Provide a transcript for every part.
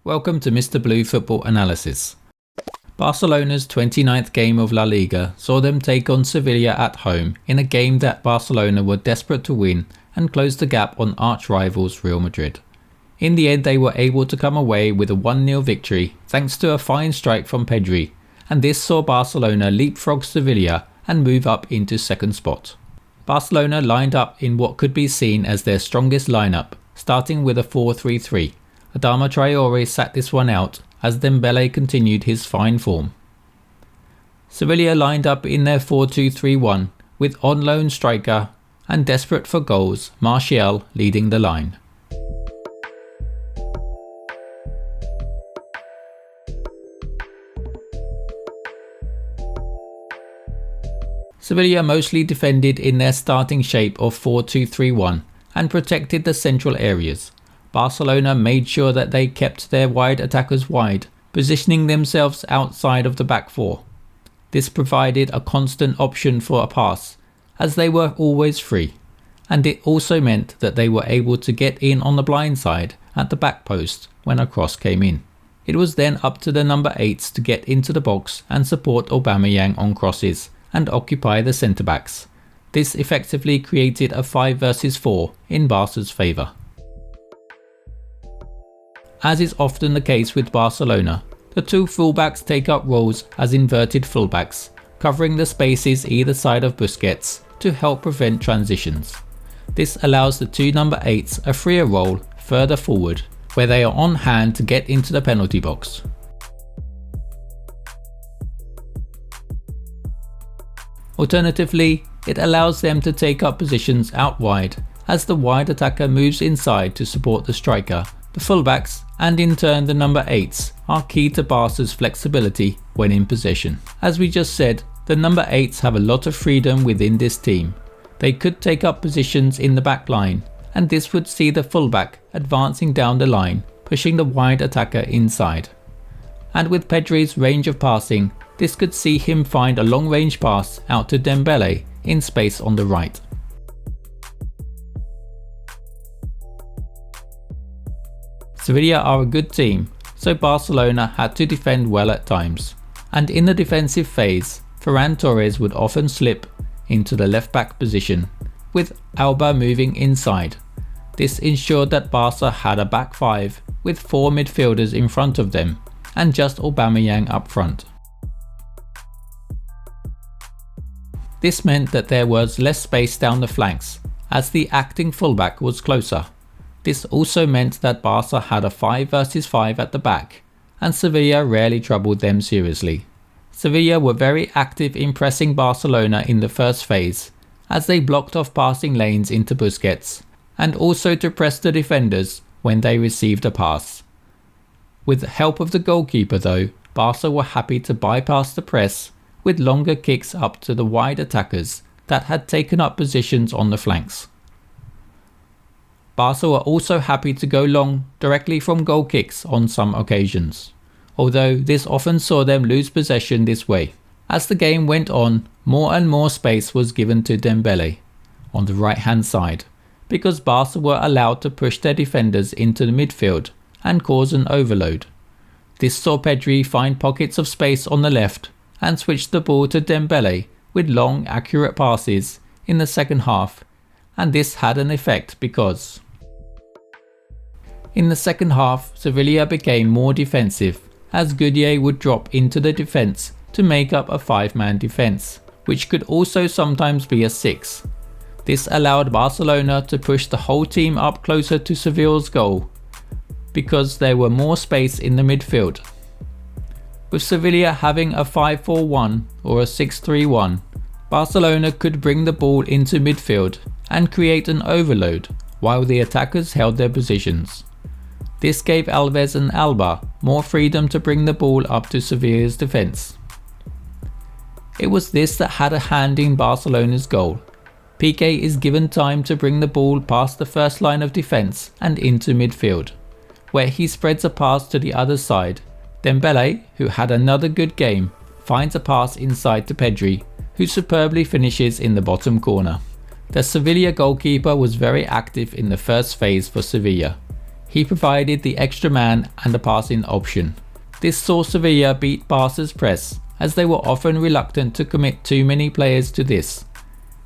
Welcome to Mr. Blue Football Analysis. Barcelona's 29th game of La Liga saw them take on Sevilla at home in a game that Barcelona were desperate to win and close the gap on arch-rivals Real Madrid. In the end, they were able to come away with a 1-0 victory thanks to a fine strike from Pedri, and this saw Barcelona leapfrog Sevilla and move up into second spot. Barcelona lined up in what could be seen as their strongest lineup, starting with a 4-3-3. Adama Traore sat this one out as Dembele continued his fine form. Sevilla lined up in their 4-2-3-1 with on-loan striker and desperate for goals, Martial leading the line. Sevilla mostly defended in their starting shape of 4-2-3-1 and protected the central areas. Barcelona made sure that they kept their wide attackers wide, positioning themselves outside of the back four. This provided a constant option for a pass, as they were always free, and it also meant that they were able to get in on the blind side at the back post when a cross came in. It was then up to the number 8s to get into the box and support Aubameyang on crosses and occupy the centre-backs. This effectively created a 5 versus 4 in Barca's favour. As is often the case with Barcelona, the two fullbacks take up roles as inverted fullbacks, covering the spaces either side of Busquets to help prevent transitions. This allows the two number 8s a freer role further forward, where they are on hand to get into the penalty box. Alternatively, it allows them to take up positions out wide as the wide attacker moves inside to support the striker. The fullbacks, and in turn the number 8s, are key to Barca's flexibility when in possession. As we just said, the number 8s have a lot of freedom within this team. They could take up positions in the back line, and this would see the fullback advancing down the line, pushing the wide attacker inside. And with Pedri's range of passing, this could see him find a long-range pass out to Dembele in space on the right. Sevilla are a good team, so Barcelona had to defend well at times, and in the defensive phase, Ferran Torres would often slip into the left-back position, with Alba moving inside. This ensured that Barca had a back 5 with 4 midfielders in front of them, and just Aubameyang up front. This meant that there was less space down the flanks, as the acting fullback was closer. This also meant that Barca had a 5 versus 5 at the back, and Sevilla rarely troubled them seriously. Sevilla were very active in pressing Barcelona in the first phase, as they blocked off passing lanes into Busquets, and also to press the defenders when they received a pass. With the help of the goalkeeper though, Barca were happy to bypass the press with longer kicks up to the wide attackers that had taken up positions on the flanks. Barca were also happy to go long directly from goal kicks on some occasions, although this often saw them lose possession this way. As the game went on, more and more space was given to Dembele on the right hand side, because Barca were allowed to push their defenders into the midfield and cause an overload. This saw Pedri find pockets of space on the left and switch the ball to Dembele with long accurate passes in the second half, and this had an effect because in the second half, Sevilla became more defensive, as Goodier would drop into the defence to make up a 5-man defence, which could also sometimes be a 6. This allowed Barcelona to push the whole team up closer to Sevilla's goal, because there were more space in the midfield. With Sevilla having a 5-4-1 or a 6-3-1, Barcelona could bring the ball into midfield and create an overload while the attackers held their positions. This gave Alves and Alba more freedom to bring the ball up to Sevilla's defence. It was this that had a hand in Barcelona's goal. Piqué is given time to bring the ball past the first line of defence and into midfield, where he spreads a pass to the other side. Dembele, who had another good game, finds a pass inside to Pedri, who superbly finishes in the bottom corner. The Sevilla goalkeeper was very active in the first phase for Sevilla. He provided the extra man and the passing option. This saw Sevilla beat Barca's press, as they were often reluctant to commit too many players to this.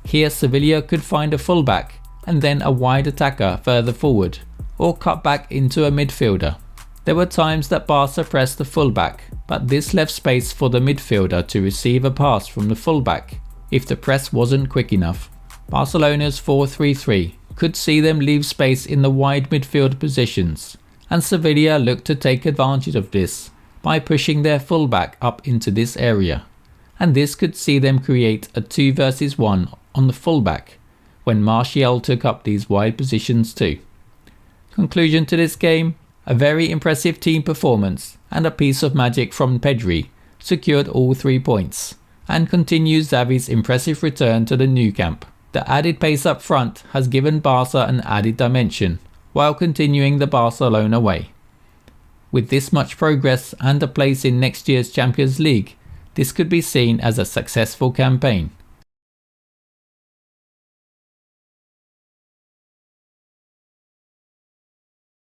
Here Sevilla could find a fullback and then a wide attacker further forward, or cut back into a midfielder. There were times that Barca pressed the fullback, but this left space for the midfielder to receive a pass from the fullback if the press wasn't quick enough. Barcelona's 4-3-3 could see them leave space in the wide midfield positions, and Sevilla looked to take advantage of this by pushing their fullback up into this area, and this could see them create a 2 versus 1 on the fullback when Martial took up these wide positions too. Conclusion to this game: a very impressive team performance and a piece of magic from Pedri secured all 3 points, and continues Xavi's impressive return to the Nou Camp. The added pace up front has given Barca an added dimension, while continuing the Barcelona way. With this much progress and a place in next year's Champions League, this could be seen as a successful campaign.